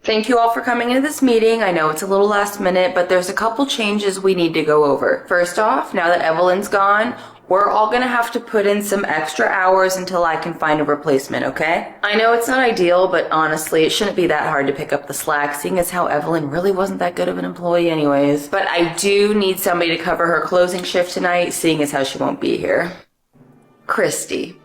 Thank you all for coming into this meeting. I know it's a little last minute, but there's a couple changes we need to go over. First off, now that Evelyn's gone, we're all gonna have to put in some extra hours until I can find a replacement, okay? I know it's not ideal, but honestly, it shouldn't be that hard to pick up the slack, seeing as how Evelyn really wasn't that good of an employee anyways. But I do need somebody to cover her closing shift tonight, seeing as how she won't be here. Christy,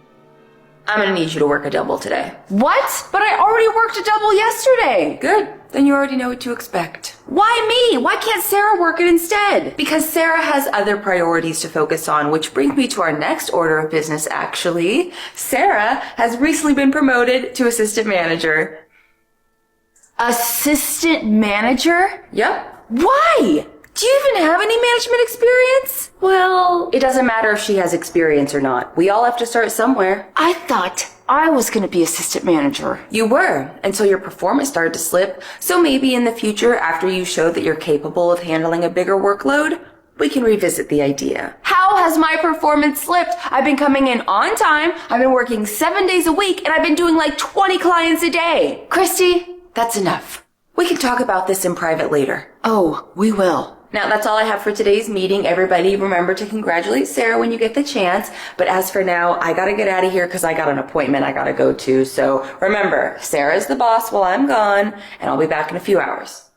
I'm gonna need you to work a double today. What? But I already worked a double yesterday. Good. Then you already know what to expect. Why me? Why can't Sarah work it instead? Because Sarah has other priorities to focus on, which brings me to our next order of business, actually. Sarah has recently been promoted to assistant manager. Assistant manager? Yep. Why? Do you even have any management experience? Well, it doesn't matter if she has experience or not. We all have to start somewhere. I thought I was going to be assistant manager. You were, until your performance started to slip. So maybe in the future, after you show that you're capable of handling a bigger workload, we can revisit the idea. How has my performance slipped? I've been coming in on time, I've been working 7 days a week, and I've been doing like 20 clients a day. Christy, that's enough. We can talk about this in private later. Oh, we will. Now, that's all I have for today's meeting. Everybody remember to congratulate Sarah when you get the chance. But as for now, I gotta get out of here because I got an appointment I gotta go to. So remember, Sarah's the boss while I'm gone, and I'll be back in a few hours.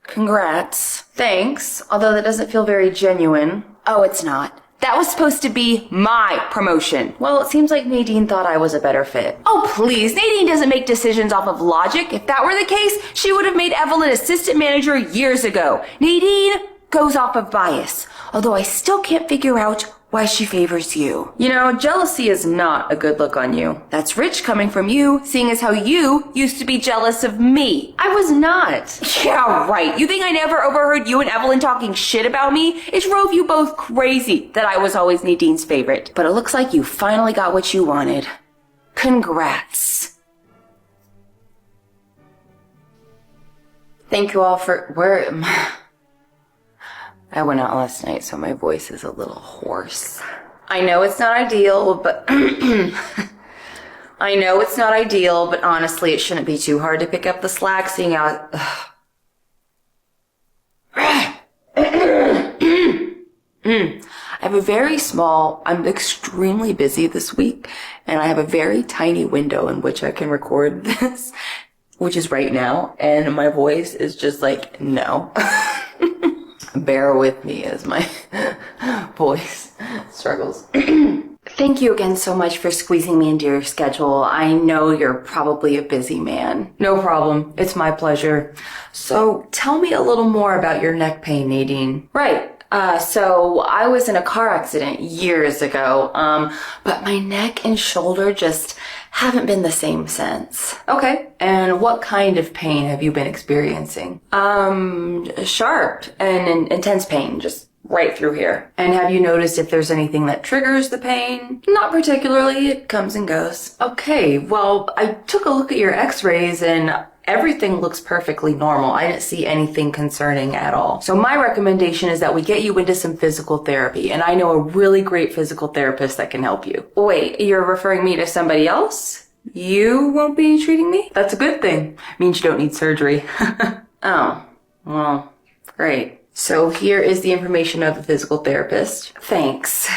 Congrats. Thanks, although that doesn't feel very genuine. Oh, it's not. That was supposed to be my promotion. Well, it seems like Nadine thought I was a better fit. Oh, please. Nadine doesn't make decisions off of logic. If that were the case, she would have made Evelyn assistant manager years ago. Nadine goes off of bias, although I still can't figure out why she favors you. You know, jealousy is not a good look on you. That's rich coming from you, seeing as how you used to be jealous of me. I was not. Yeah, right. You think I never overheard you and Evelyn talking shit about me? It drove you both crazy that I was always Nadine's favorite. But it looks like you finally got what you wanted. Congrats. Thank you all for... I went out last night, so my voice is a little hoarse. I know it's not ideal, but... I know it's not ideal, but honestly, it shouldn't be too hard to pick up the slack, seeing how... I'm extremely busy this week, and I have a very tiny window in which I can record this, which is right now, and my voice is just like, no. Bear with me as my voice struggles. Thank you again so much for squeezing me into your schedule. I know you're probably a busy man. No problem. It's my pleasure. So tell me a little more about your neck pain, Nadine. Right. So I was in a car accident years ago, but my neck and shoulder just haven't been the same since. Okay. And what kind of pain have you been experiencing? Sharp and intense pain, just right through here. And have you noticed if there's anything that triggers the pain? Not particularly. It comes and goes. Okay. Well, I took a look at your x-rays and everything looks perfectly normal. I didn't see anything concerning at all. So my recommendation is that we get you into some physical therapy, and I know a really great physical therapist that can help you. Wait, you're referring me to somebody else? You won't be treating me? That's a good thing. Means you don't need surgery. Oh, well, great. So here is the information of the physical therapist. Thanks.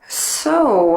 So,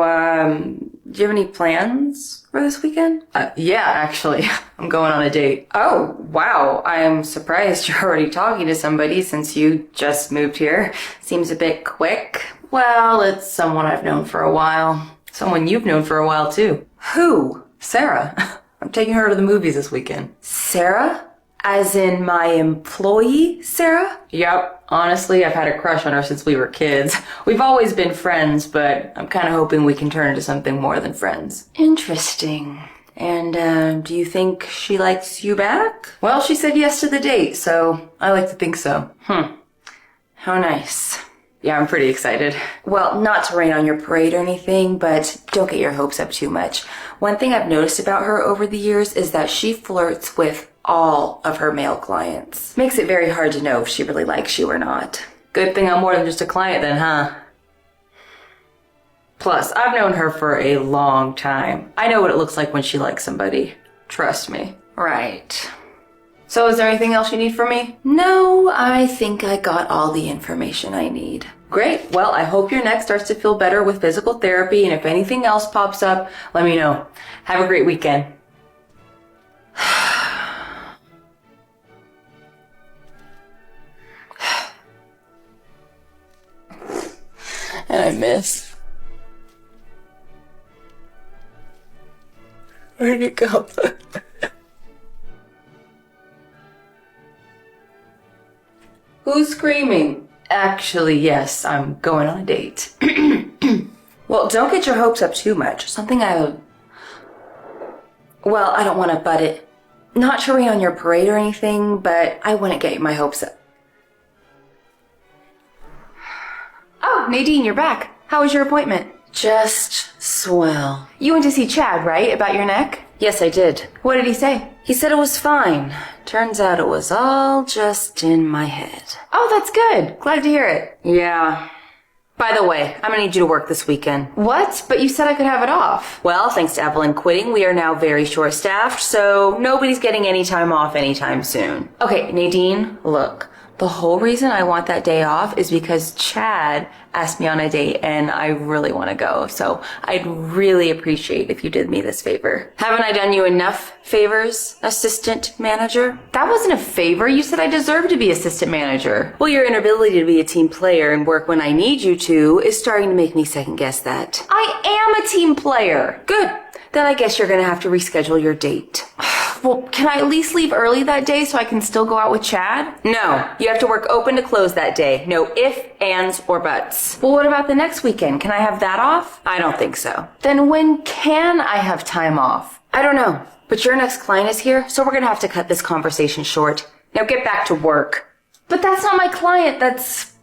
do you have any plans for this weekend? Yeah, actually. I'm going on a date. Oh, wow. I'm surprised you're already talking to somebody since you just moved here. Seems a bit quick. Well, it's someone I've known for a while. Someone you've known for a while, too. Who? Sarah. I'm taking her to the movies this weekend. Sarah? As in my employee, Sarah? Yep. Honestly, I've had a crush on her since we were kids. We've always been friends, but I'm kind of hoping we can turn into something more than friends. Interesting. And, do you think she likes you back? Well, she said yes to the date, so I like to think so. How nice. Yeah, I'm pretty excited. Well, not to rain on your parade or anything, but don't get your hopes up too much. One thing I've noticed about her over the years is that she flirts with all of her male clients. Makes it very hard to know if she really likes you or not. Good thing I'm more than just a client then, huh? Plus, I've known her for a long time. I know what it looks like when she likes somebody. Trust me. Right. So is there anything else you need from me? No, I think I got all the information I need. Great. Well, I hope your neck starts to feel better with physical therapy, and if anything else pops up, let me know. Have a great weekend. And I miss. Where'd you go? Who's screaming? Actually, yes, I'm going on a date. Well, don't get your hopes up too much. Well, I don't want to butt it. Not to rain on your parade or anything, but I wouldn't get my hopes up. Oh, Nadine, you're back. How was your appointment? Just swell. You went to see Chad, right? About your neck? Yes, I did. What did he say? He said it was fine. Turns out it was all just in my head. Oh, that's good. Glad to hear it. Yeah. By the way, I'm gonna need you to work this weekend. What? But you said I could have it off. Well, thanks to Evelyn quitting, we are now very short-staffed, so nobody's getting any time off anytime soon. Okay, Nadine, look. The whole reason I want that day off is because Chad asked me on a date and I really want to go. So I'd really appreciate if you did me this favor. Haven't I done you enough favors, assistant manager? That wasn't a favor. You said I deserve to be assistant manager. Well, your inability to be a team player and work when I need you to is starting to make me second guess that. I am a team player. Good. Then I guess you're going to have to reschedule your date. Well, can I at least leave early that day so I can still go out with Chad? No, you have to work open to close that day. No ifs, ands, or buts. Well, what about the next weekend? Can I have that off? I don't think so. Then when can I have time off? I don't know, but your next client is here, so we're going to have to cut this conversation short. Now get back to work. But that's not my client, that's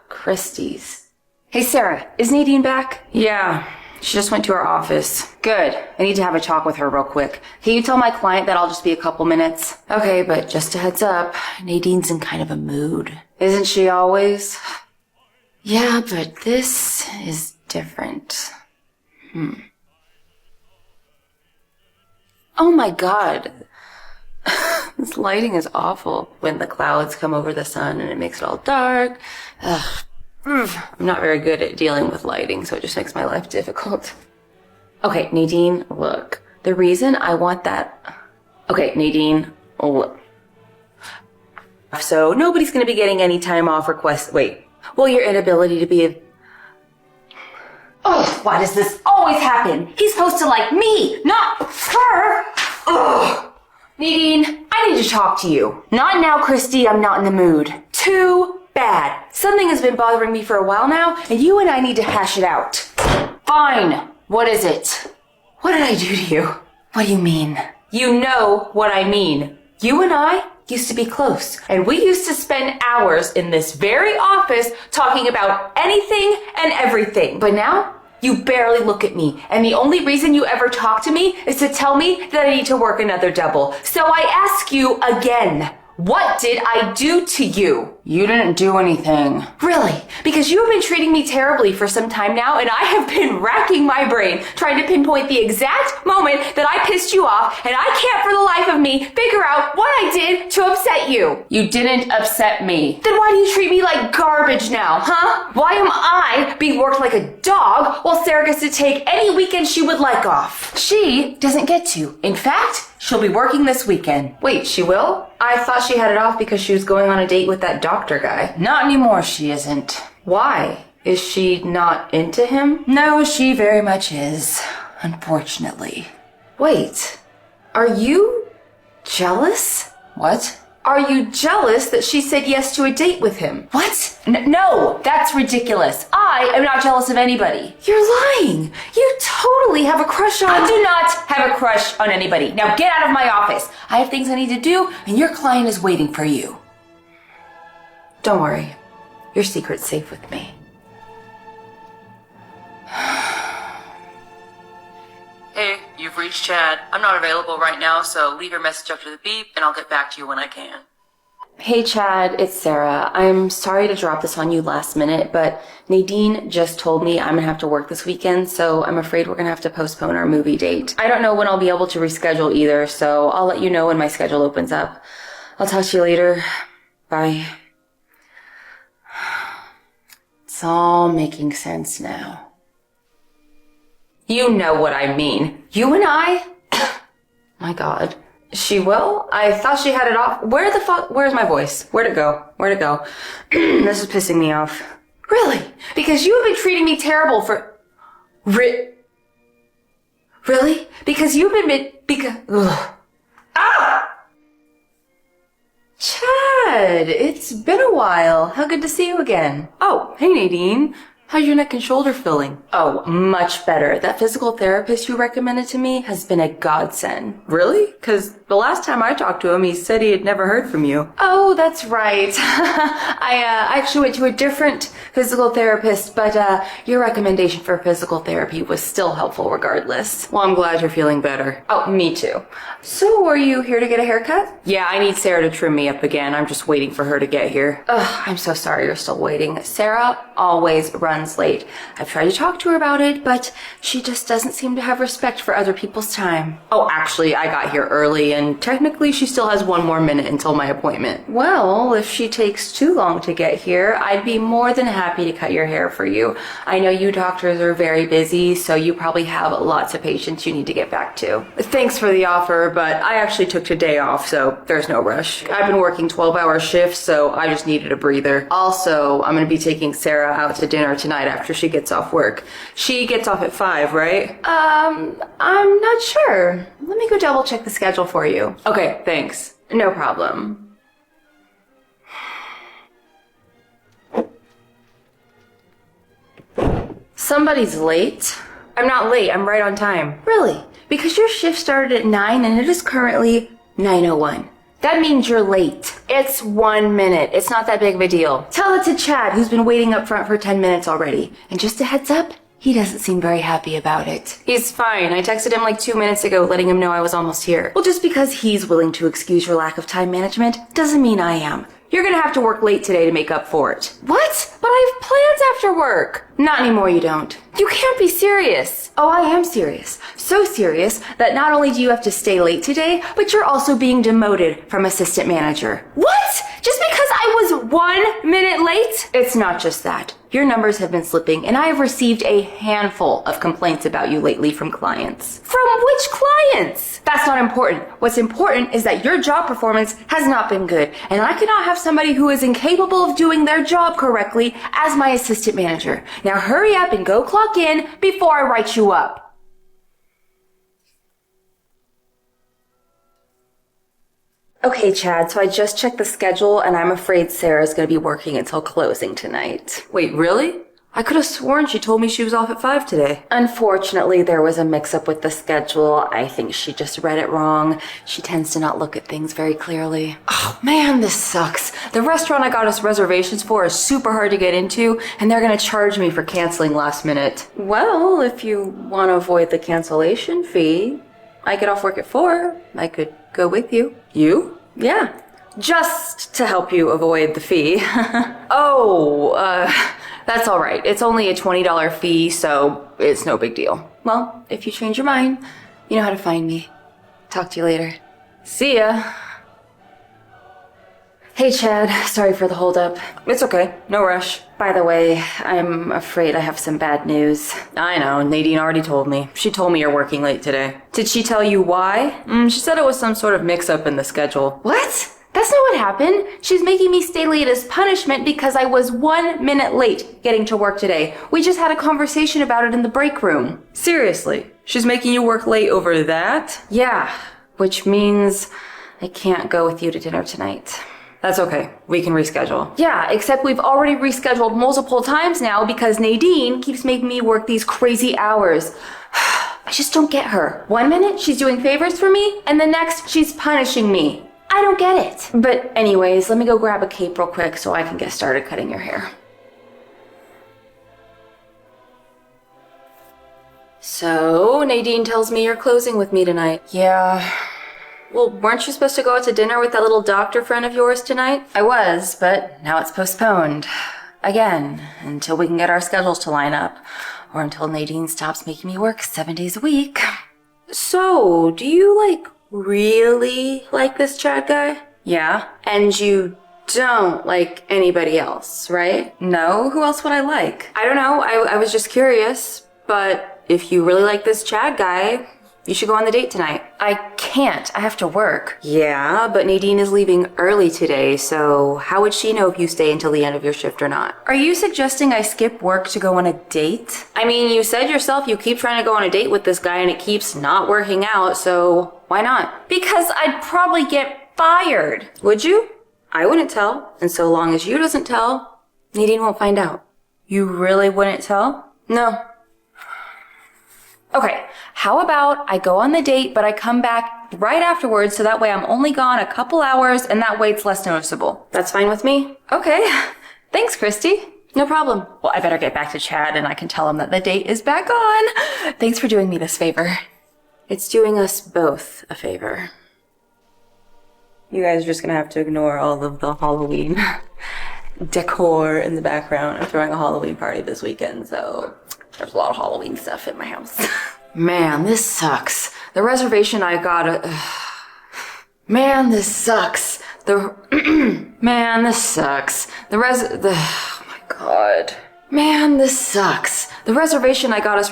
Christie's. Hey, Sarah, is Nadine back? Yeah. She just went to her office. Good. I need to have a talk with her real quick. Can you tell my client that I'll just be a couple minutes? Okay, but just a heads up, Nadine's in kind of a mood. Isn't she always? Yeah, but this is different. Oh my god. This lighting is awful. When the clouds come over the sun and it makes it all dark. Ugh. I'm not very good at dealing with lighting, so it just makes my life difficult. Okay, Nadine, look. The reason I want that... Okay, Nadine, look. So nobody's going to be getting any time off requests. Wait. Well, your inability to be a... Oh, why does this always happen? He's supposed to like me, not her. Ugh. Nadine, I need to talk to you. Not now, Christy. I'm not in the mood. Too bad. Something has been bothering me for a while now, and you and I need to hash it out. Fine. What is it? What did I do to you? What do you mean? You know what I mean. You and I used to be close, and we used to spend hours in this very office talking about anything and everything. But now, you barely look at me, and the only reason you ever talk to me is to tell me that I need to work another double. So I ask you again. What did I do to you? You didn't do anything. Really? Because you have been treating me terribly for some time now, and I have been racking my brain trying to pinpoint the exact moment that I pissed you off, and I can't for the life of me figure out what I did to upset you. You didn't upset me. Then why do you treat me like garbage now, huh? Why am I being worked like a dog while Sarah gets to take any weekend she would like off? She doesn't get to. In fact, she'll be working this weekend. Wait, she will? I thought she had it off because she was going on a date with that doctor guy. Not anymore, she isn't. Why? Is she not into him? No, she very much is. Unfortunately. Wait. Are you jealous? What? Are you jealous that she said yes to a date with him? What? No, that's ridiculous. I am not jealous of anybody. You're lying. You totally have a crush on... I do not have a crush on anybody. Now get out of my office. I have things I need to do, and your client is waiting for you. Don't worry. Your secret's safe with me. Hey, you've reached Chad. I'm not available right now, so leave your message after the beep, and I'll get back to you when I can. Hey Chad, it's Sarah. I'm sorry to drop this on you last minute, but Nadine just told me I'm gonna have to work this weekend, so I'm afraid we're gonna have to postpone our movie date. I don't know when I'll be able to reschedule either, so I'll let you know when my schedule opens up. I'll talk to you later. Bye. It's all making sense now. You know what I mean. You and I? My God. She will? I thought she had it off. Where's my voice? Where'd it go? This is pissing me off. Really? Because you have been treating me terrible for... Really? Because you've been... Ugh. Ah! Chad, it's been a while. How good to see you again. Oh, hey Nadine. How's your neck and shoulder feeling? Oh, much better. That physical therapist you recommended to me has been a godsend. Really? Because the last time I talked to him, he said he had never heard from you. Oh, that's right. I actually went to a different physical therapist, but your recommendation for physical therapy was still helpful regardless. Well, I'm glad you're feeling better. Oh, me too. So, are you here to get a haircut? Yeah, I need Sarah to trim me up again. I'm just waiting for her to get here. Ugh, I'm so sorry you're still waiting. Sarah always runs late. I've tried to talk to her about it, but she just doesn't seem to have respect for other people's time. Oh, actually, I got here early, and technically she still has 1 more minute until my appointment. Well, if she takes too long to get here, I'd be more than happy to cut your hair for you. I know you doctors are very busy, so you probably have lots of patients you need to get back to. Thanks for the offer, but I actually took today off, so there's no rush. I've been working 12-hour shifts, so I just needed a breather. Also, I'm going to be taking Sarah out to dinner tonight after she gets off work. She gets off at 5, right? I'm not sure. Let me go double check the schedule for you. Okay, thanks. No problem. Somebody's late? I'm not late, I'm right on time. Really? Because your shift started at 9 and it is currently 9:01. That means you're late. It's 1 minute. It's not that big of a deal. Tell it to Chad, who's been waiting up front for 10 minutes already. And just a heads up, he doesn't seem very happy about it. He's fine. I texted him like 2 minutes ago letting him know I was almost here. Well, just because he's willing to excuse your lack of time management doesn't mean I am. You're gonna have to work late today to make up for it. What? But I have plans after work. Not anymore, you don't. You can't be serious. Oh, I am serious. So serious that not only do you have to stay late today, but you're also being demoted from assistant manager. What? Just because I was 1 minute late? It's not just that. Your numbers have been slipping, and I have received a handful of complaints about you lately from clients. From which clients? That's not important. What's important is that your job performance has not been good, and I cannot have somebody who is incapable of doing their job correctly as my assistant manager. Now hurry up and go clock in before I write you up. Okay, Chad, so I just checked the schedule, and I'm afraid Sarah's going to be working until closing tonight. Wait, really? I could have sworn she told me she was off at 5 today. Unfortunately, there was a mix-up with the schedule. I think she just read it wrong. She tends to not look at things very clearly. Oh, man, this sucks. The restaurant I got us reservations for is super hard to get into, and they're going to charge me for canceling last minute. Well, if you want to avoid the cancellation fee, I get off work at 4. I could go with you. You? Yeah. Just to help you avoid the fee. That's all right. It's only a $20 fee, so it's no big deal. Well, if you change your mind, you know how to find me. Talk to you later. See ya. Hey, Chad. Sorry for the holdup. It's okay. No rush. By the way, I'm afraid I have some bad news. I know. Nadine already told me. She told me you're working late today. Did she tell you why? She said it was some sort of mix-up in the schedule. What? That's not what happened. She's making me stay late as punishment because I was 1 minute late getting to work today. We just had a conversation about it in the break room. Seriously? She's making you work late over that? Yeah, which means I can't go with you to dinner tonight. That's okay. We can reschedule. Yeah, except we've already rescheduled multiple times now because Nadine keeps making me work these crazy hours. I just don't get her. 1 minute, she's doing favors for me, and the next, she's punishing me. I don't get it. But anyways, let me go grab a cape real quick so I can get started cutting your hair. So, Nadine tells me you're closing with me tonight. Yeah. Well, weren't you supposed to go out to dinner with that little doctor friend of yours tonight? I was, but now it's postponed. Again, until we can get our schedules to line up. Or until Nadine stops making me work 7 days a week. So, do you, really like this Chad guy? Yeah? And you don't like anybody else, right? No? Who else would I like? I don't know. I was just curious. But if you really like this Chad guy, you should go on the date tonight. I can't. I have to work. Yeah, but Nadine is leaving early today, so how would she know if you stay until the end of your shift or not? Are you suggesting I skip work to go on a date? I mean, you said yourself you keep trying to go on a date with this guy and it keeps not working out, so why not? Because I'd probably get fired. Would you? I wouldn't tell, and so long as you doesn't tell, Nadine won't find out. You really wouldn't tell? No. Okay, how about I go on the date, but I come back right afterwards, so that way I'm only gone a couple hours, and that way it's less noticeable. That's fine with me. Okay, thanks, Christy. No problem. Well, I better get back to Chad, and I can tell him that the date is back on. Thanks for doing me this favor. It's doing us both a favor. You guys are just gonna have to ignore all of the Halloween decor in the background. I'm throwing a Halloween party this weekend, so there's a lot of Halloween stuff in my house. Man, this sucks. The reservation I got... Man, this sucks. Man, this sucks. Oh my god. Man, this sucks. The reservation I got us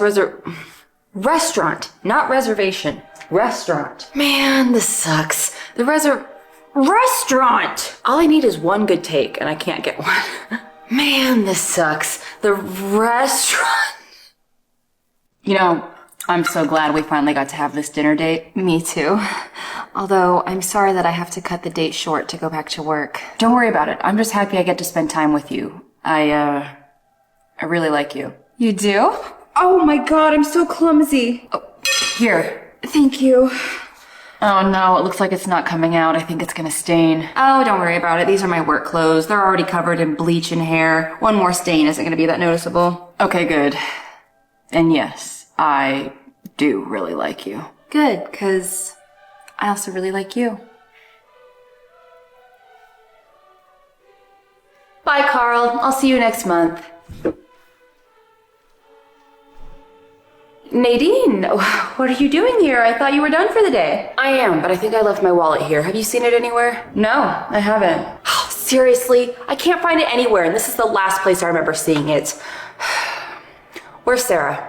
Restaurant, not reservation. Restaurant. Man, this sucks. Restaurant! All I need is one good take, and I can't get one. Man, this sucks. The restaurant. You know, I'm so glad we finally got to have this dinner date. Me too. Although, I'm sorry that I have to cut the date short to go back to work. Don't worry about it. I'm just happy I get to spend time with you. I really like you. You do? Oh my god, I'm so clumsy. Oh, here. Thank you. Oh no, it looks like it's not coming out. I think it's gonna stain. Oh, don't worry about it. These are my work clothes. They're already covered in bleach and hair. One more stain isn't gonna be that noticeable. Okay, good. And yes, I do really like you. Good, 'cause I also really like you. Bye, Carl. I'll see you next month. Nadine, what are you doing here? I thought you were done for the day. I am, but I think I left my wallet here. Have you seen it anywhere? No, I haven't. Oh, seriously? I can't find it anywhere, and this is the last place I remember seeing it. Where's Sarah?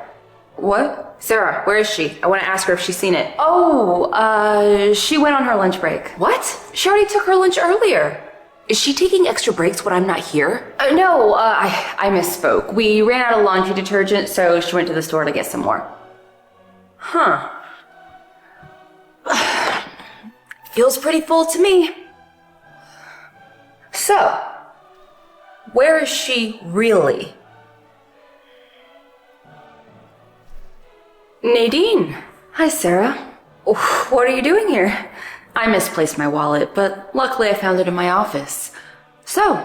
What? Sarah, where is she? I want to ask her if she's seen it. Oh, she went on her lunch break. What? She already took her lunch earlier. Is she taking extra breaks when I'm not here? No, I misspoke. We ran out of laundry detergent, so she went to the store to get some more. Huh. Feels pretty full to me. So, where is she really? Nadine. Hi, Sarah. What are you doing here? I misplaced my wallet, but luckily I found it in my office. So,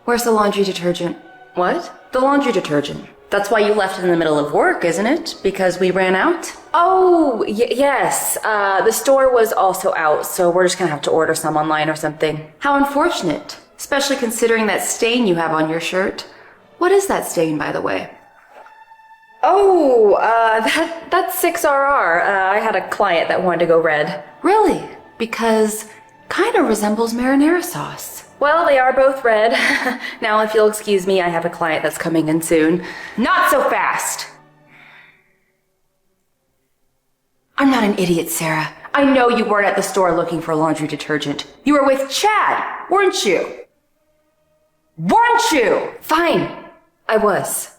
where's the laundry detergent? What? The laundry detergent. That's why you left it in the middle of work, isn't it? Because we ran out? Oh, yes. The store was also out, so we're just gonna have to order some online or something. How unfortunate. Especially considering that stain you have on your shirt. What is that stain, by the way? Oh, that's 6RR. I had a client that wanted to go red. Really? Because kind of resembles marinara sauce. Well, they are both red. Now, if you'll excuse me, I have a client that's coming in soon. Not so fast! I'm not an idiot, Sarah. I know you weren't at the store looking for laundry detergent. You were with Chad, weren't you? Weren't you? Fine. I was.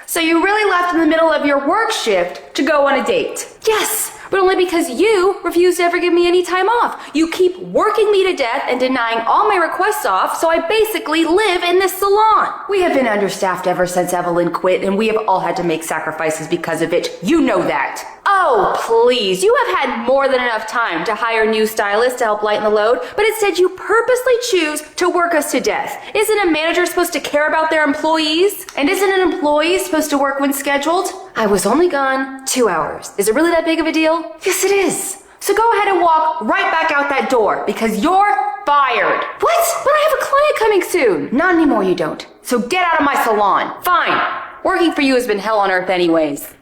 So you really left in the middle of your work shift to go on a date? Yes, but only because you refuse to ever give me any time off. You keep working me to death and denying all my requests off, so I basically live in this salon. We have been understaffed ever since Evelyn quit, and we have all had to make sacrifices because of it. You know that. Oh, please. You have had more than enough time to hire new stylists to help lighten the load, but instead you purposely choose to work us to death. Isn't a manager supposed to care about their employees? And isn't an employee supposed to work when scheduled? I was only gone 2 hours. Is it really that big of a deal? Yes, it is. So go ahead and walk right back out that door because you're fired. What? But I have a client coming soon. Not anymore, you don't. So get out of my salon. Fine. Working for you has been hell on earth anyways.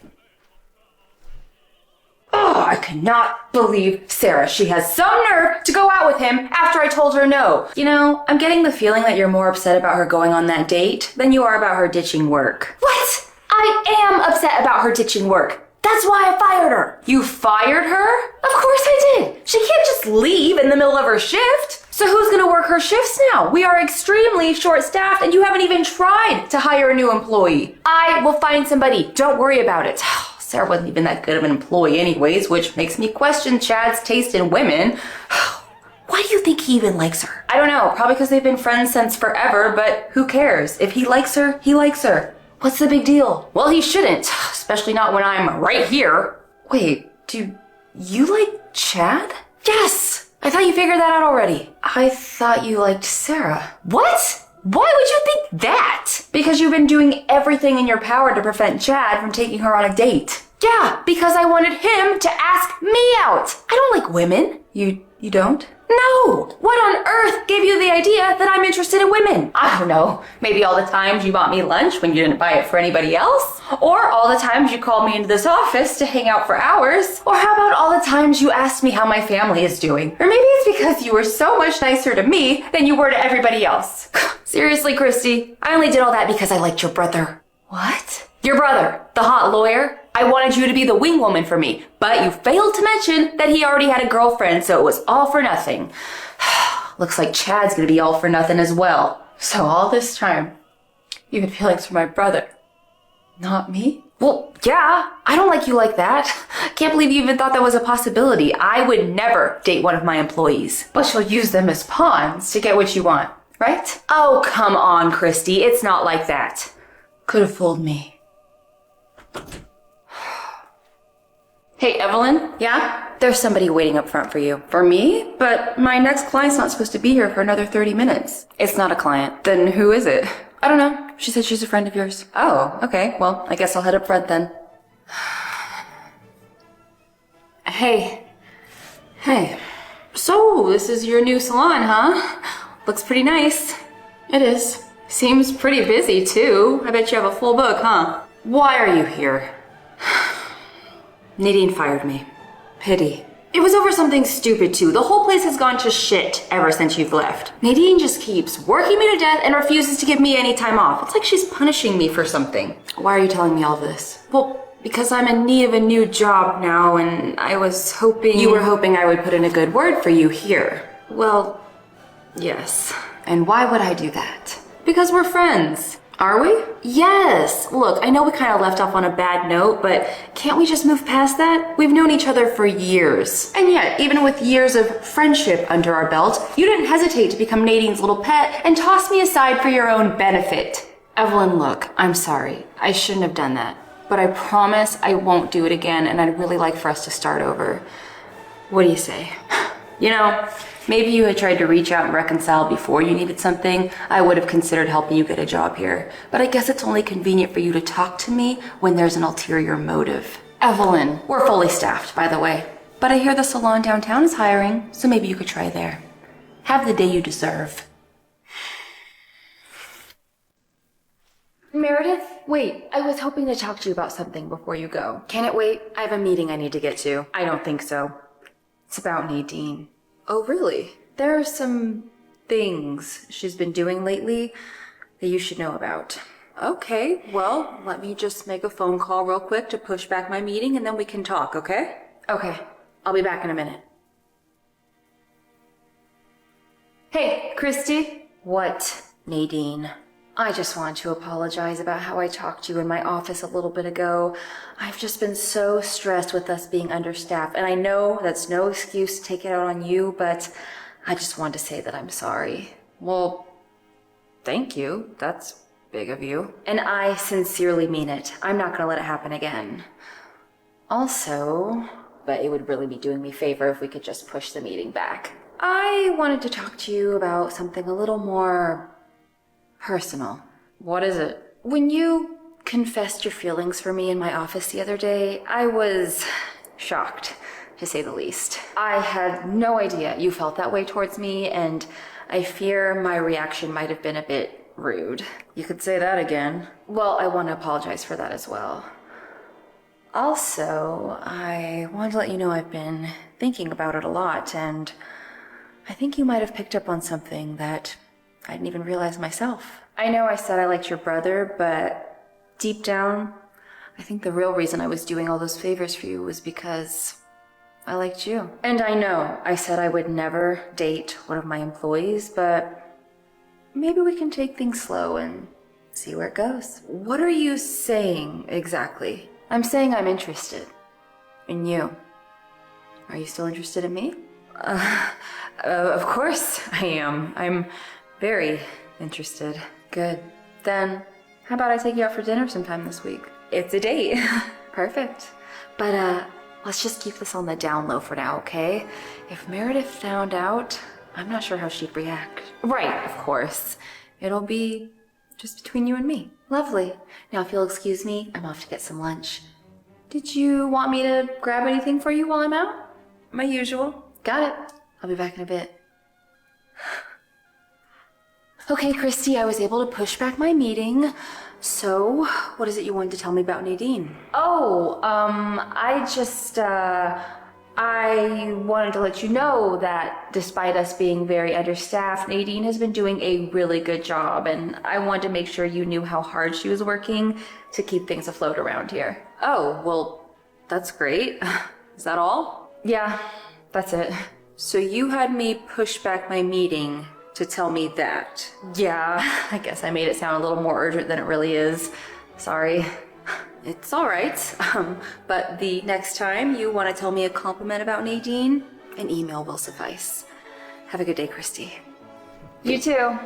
Oh, I cannot believe Sarah. She has some nerve to go out with him after I told her no. You know, I'm getting the feeling that you're more upset about her going on that date than you are about her ditching work. What? I am upset about her ditching work. That's why I fired her. You fired her? Of course I did. She can't just leave in the middle of her shift. So who's gonna work her shifts now? We are extremely short-staffed and you haven't even tried to hire a new employee. I will find somebody. Don't worry about it. Sarah wasn't even that good of an employee anyways, which makes me question Chad's taste in women. Why do you think he even likes her? I don't know, probably because they've been friends since forever, but who cares? If he likes her, he likes her. What's the big deal? Well, he shouldn't, especially not when I'm right here. Wait, do you like Chad? Yes! I thought you figured that out already. I thought you liked Sarah. What? Why would you think that? Because you've been doing everything in your power to prevent Chad from taking her on a date. Yeah, because I wanted him to ask me out. I don't like women. You don't? No! What on earth gave you the idea that I'm interested in women? I don't know. Maybe all the times you bought me lunch when you didn't buy it for anybody else? Or all the times you called me into this office to hang out for hours? Or how about all the times you asked me how my family is doing? Or maybe it's because you were so much nicer to me than you were to everybody else. Seriously, Christy, I only did all that because I liked your brother. What? Your brother, the hot lawyer. I wanted you to be the wing woman for me, but you failed to mention that he already had a girlfriend, so it was all for nothing. Looks like Chad's gonna be all for nothing as well. So all this time, you had feelings for my brother. Not me? Well, yeah, I don't like you like that. Can't believe you even thought that was a possibility. I would never date one of my employees. But you'll use them as pawns to get what you want, right? Oh, come on, Christy. It's not like that. Could have fooled me. Hey, Evelyn? Yeah? There's somebody waiting up front for you. For me? But my next client's not supposed to be here for another 30 minutes. It's not a client. Then who is it? I don't know. She said she's a friend of yours. Oh, okay. Well, I guess I'll head up front then. Hey. Hey. So, this is your new salon, huh? Looks pretty nice. It is. Seems pretty busy, too. I bet you have a full book, huh? Why are you here? Nadine fired me. Pity. It was over something stupid too. The whole place has gone to shit ever since you've left. Nadine just keeps working me to death and refuses to give me any time off. It's like she's punishing me for something. Why are you telling me all this? Well, because I'm in need of a new job now and I was hoping... You were hoping I would put in a good word for you here. Well, yes. And why would I do that? Because we're friends. Are we? Yes. Look, I know we kind of left off on a bad note, but can't we just move past that? We've known each other for years. And yet, even with years of friendship under our belt, you didn't hesitate to become Nadine's little pet and toss me aside for your own benefit. Evelyn, look, I'm sorry. I shouldn't have done that. But I promise I won't do it again, and I'd really like for us to start over. What do you say? You know, maybe you had tried to reach out and reconcile before you needed something. I would have considered helping you get a job here. But I guess it's only convenient for you to talk to me when there's an ulterior motive. Evelyn. We're fully staffed, by the way. But I hear the salon downtown is hiring, so maybe you could try there. Have the day you deserve. Meredith? Wait, I was hoping to talk to you about something before you go. Can it wait? I have a meeting I need to get to. I don't think so. It's about Nadine. Oh, really? There are some things she's been doing lately that you should know about. Okay, well, let me just make a phone call real quick to push back my meeting and then we can talk, okay? Okay, I'll be back in a minute. Hey, Christy? What, Nadine? I just want to apologize about how I talked to you in my office a little bit ago. I've just been so stressed with us being understaffed, and I know that's no excuse to take it out on you, but I just wanted to say that I'm sorry. Well, thank you. That's big of you. And I sincerely mean it. I'm not gonna let it happen again. Also, but it would really be doing me a favor if we could just push the meeting back. I wanted to talk to you about something a little more personal. What is it? When you confessed your feelings for me in my office the other day, I was shocked. to say the least. I had no idea you felt that way towards me, and I fear my reaction might have been a bit rude. You could say that again. Well, I want to apologize for that as well. Also, I wanted to let you know I've been thinking about it a lot, and I think you might have picked up on something that I didn't even realize myself. I know I said I liked your brother, but deep down, I think the real reason I was doing all those favors for you was because I liked you. And I know I said I would never date one of my employees, but maybe we can take things slow and see where it goes. What are you saying exactly? I'm saying I'm interested in you. Are you still interested in me? Of course I am. I'm very interested. Good. Then, how about I take you out for dinner sometime this week? It's a date. Perfect. But, let's just keep this on the down low for now, okay? If Meredith found out, I'm not sure how she'd react. Right, of course. It'll be just between you and me. Lovely. Now, if you'll excuse me, I'm off to get some lunch. Did you want me to grab anything for you while I'm out? My usual. Got it. I'll be back in a bit. Okay, Christy, I was able to push back my meeting. So, what is it you wanted to tell me about Nadine? Oh, I wanted to let you know that despite us being very understaffed, Nadine has been doing a really good job, and I wanted to make sure you knew how hard she was working to keep things afloat around here. Oh, well, that's great. Is that all? Yeah, that's it. So you had me push back my meeting to tell me that? Yeah, I guess I made it sound a little more urgent than it really is. Sorry. It's all right. But the next time you want to tell me a compliment about Nadine, an email will suffice. Have a good day, Christy. You too.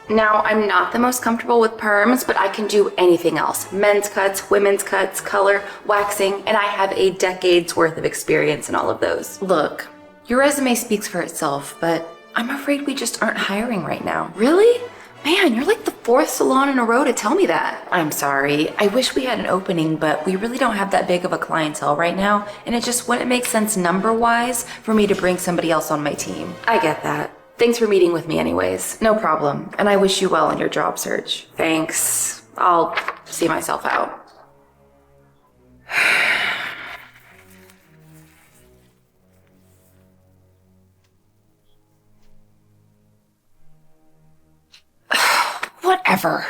Now, I'm not the most comfortable with perms, but I can do anything else. Men's cuts, women's cuts, color, waxing, and I have a decade's worth of experience in all of those. Look, your resume speaks for itself, but I'm afraid we just aren't hiring right now. Really? Man, you're like the fourth salon in a row to tell me that. I'm sorry. I wish we had an opening, but we really don't have that big of a clientele right now, and it just wouldn't make sense number-wise for me to bring somebody else on my team. I get that. Thanks for meeting with me anyways. No problem. And I wish you well in your job search. Thanks. I'll see myself out. Whatever.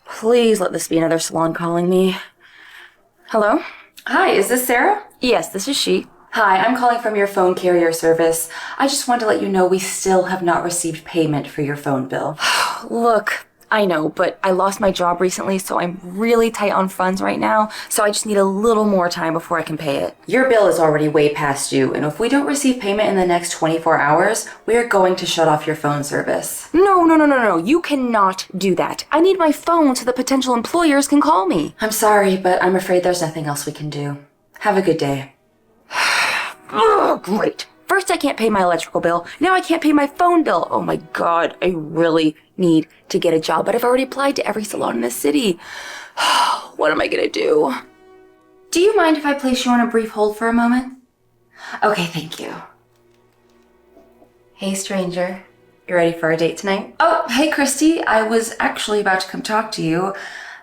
Please let this be another salon calling me. Hello? Hi, is this Sarah? Yes, this is she. Hi, I'm calling from your phone carrier service. I just wanted to let you know we still have not received payment for your phone bill. Look, I know, but I lost my job recently, so I'm really tight on funds right now, so I just need a little more time before I can pay it. Your bill is already way past due, and if we don't receive payment in the next 24 hours, we are going to shut off your phone service. No, you cannot do that. I need my phone so the potential employers can call me. I'm sorry, but I'm afraid there's nothing else we can do. Have a good day. Oh, great. First I can't pay my electrical bill, now I can't pay my phone bill. Oh my god, I really need to get a job, but I've already applied to every salon in the city. What am I gonna do? Do you mind if I place you on a brief hold for a moment? Okay, thank you. Hey stranger, you ready for our date tonight? Oh, hey Christy, I was actually about to come talk to you.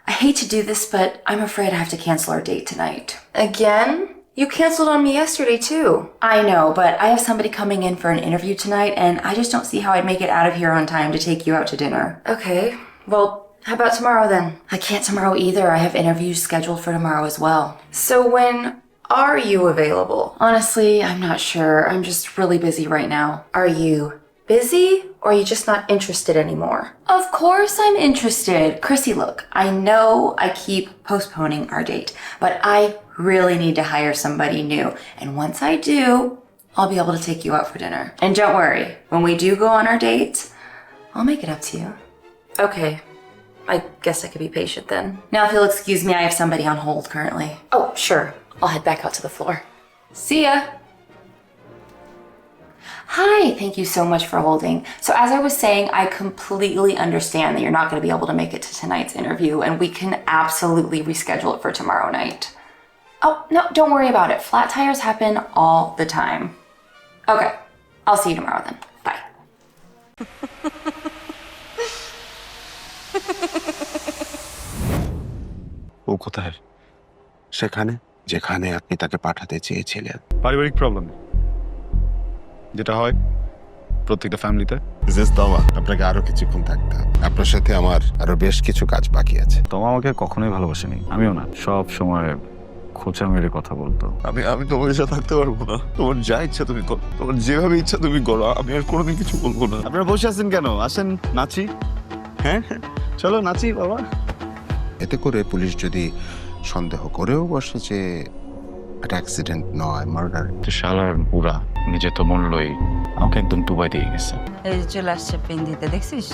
I hate to do this, but I'm afraid I have to cancel our date tonight. Again? You canceled on me yesterday, too. I know, but I have somebody coming in for an interview tonight, and I just don't see how I'd make it out of here on time to take you out to dinner. Okay, well, how about tomorrow then? I can't tomorrow either. I have interviews scheduled for tomorrow as well. So when are you available? Honestly, I'm not sure. I'm just really busy right now. Are you busy, or are you just not interested anymore? Of course I'm interested. Chrissy, look, I know I keep postponing our date, but I really need to hire somebody new. And once I do, I'll be able to take you out for dinner. And don't worry, when we do go on our date, I'll make it up to you. Okay, I guess I could be patient then. Now if you'll excuse me, I have somebody on hold currently. Oh, sure. I'll head back out to the floor. See ya. Hi, thank you so much for holding. So as I was saying, I completely understand that you're not going to be able to make it to tonight's interview, and we can absolutely reschedule it for tomorrow night. Oh, no, don't worry about it. Flat tires happen all the time. Okay, I'll see you tomorrow then. Bye. ও কোথায়? সেখানে যেখানে আপনি তাকে পাঠাতে চেয়েছিলেন। পারিবারিক problem যেটা হয় প্রত্যেকটা ফ্যামিলিতে। মিসেস তমা, আপনাকে আরো কিছুক্ষণ থাকতে হবে। আপনার সাথে আমার আরো বেশ কিছু কাজ বাকি আছে। তোমা আমাকে কখনোই ভালোবাসেনি, আমিও না। সব সময় খোঁচা মেরে কথা বলতো। আমি তোমার সাথে থাকতে পারবো না। তোমার যা ইচ্ছা তুমি করো, তোমার যেভাবে ইচ্ছা তুমি করো, আমি আর কোনোদিন কিছু বলবো না। আপনারা বসে আছেন কেন? আসেন নাচি। হ্যাঁ, চলো নাচি বাবা। এতে করে পুলিশ যদি সন্দেহ করেও বসে যে এটা অ্যাক্সিডেন্ট নয়, মার্ডার। শালার বুড়া নিজে তো মনলই আমাকে একদম ডুবাই দিয়ে গেছে। এই যে চলে আসছে পেন দিতে, দেখছিস?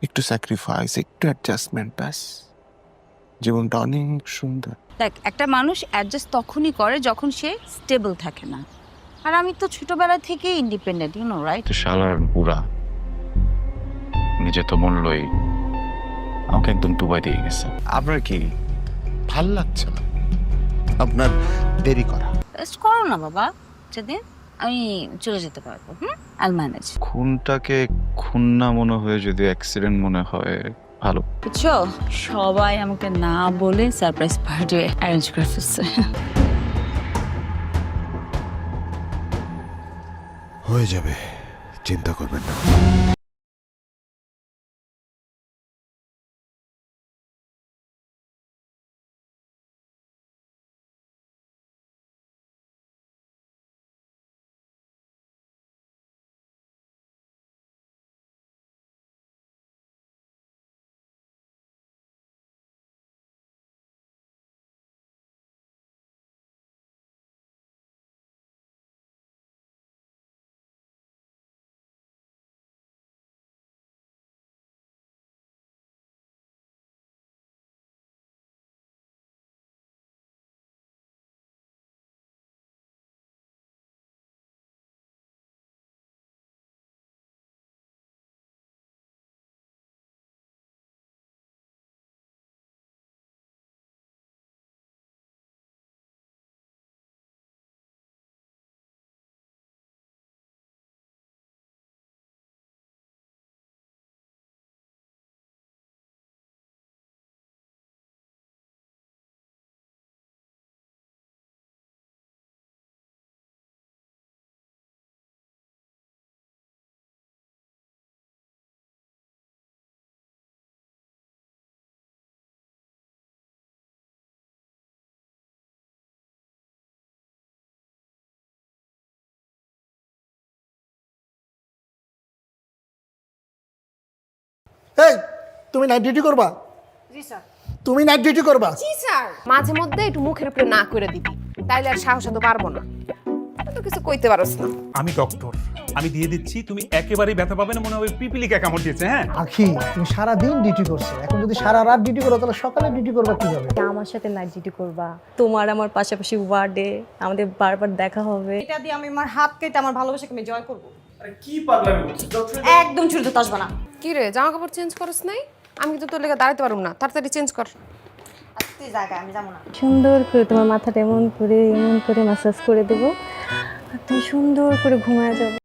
একটু স্যাক্রিফাইস, একটু অ্যাডজাস্টমেন্ট, ব্যাস জীবনটা অনেক সুন্দর। দেখ, একটা মানুষ অ্যাডজাস্ট তখনই করে যখন সে স্টেবল থাকে না। আর আমি তো ছোটবেলা থেকেই ইন্ডিপেন্ডেন্ট, ইউ নো, রাইট? শালার বুড়া নিজে তো মনলই আমাকে একদম ডুবাই দিয়ে গেছে। আপনার কি ভাল লাগছে না? আপনার দেরি করা। রেস্ট করো না বাবা, যেদিন আমি চলে যেতে পারবো। আইল ম্যানেজ। খুনটাকে খুন না মনে হয়ে যদি অ্যাক্সিডেন্ট মনে হয় ভালো। বুঝছো, সবাই আমাকে না বলে সারপ্রাইজ পার্টি অ্যারেঞ্জ করে ফেলছে। হয়ে যাবে, চিন্তা করবেন না। এই, তুমি নাইট ডিউটি করবা? জি স্যার। তুমি নাইট ডিউটি করবা? জি স্যার। মাঝে মধ্যে একটু মুখের উপরে না করে দিবি, তাইলে আর সাহস তো পারবো না। তো কিছু কইতে পারছ না। আমি ডক্টর, আমি দিয়ে দিচ্ছি, তুমি একেবারেই ব্যথা পাবে না, মনে হবে পিপিলিকা কামড় দিয়েছে। হ্যাঁ আখি তুমি সারা দিন ডিউটি করছো, এখন যদি সারা রাত ডিউটি করো তাহলে সকালে ডিউটি করবা কিভাবে? আমার সাথে নাইট ডিউটি করবা, তোমার আমার পাশাপাশি ওয়ার্ডে আমাদের বারবার দেখা হবে। এটা দিয়ে আমি আমার হাত কেটে আমার ভালোবাসাকে আমি জয় করব। আরে কি পাগলামি করছিস? একদম চুল তো আসবে না। কি রে জামা কাপড় চেঞ্জ করছ নাই? আমি কিন্তু তোর লেগে দাঁড়াতে পারুম না, তাড়াতাড়ি চেঞ্জ কর। তুই জায়গায় আমি যাবো না। সুন্দর করে তোমার মাথাটা এমন করে ম্যাসাজ করে দেবো আর তুমি সুন্দর করে ঘুমায় যাবে।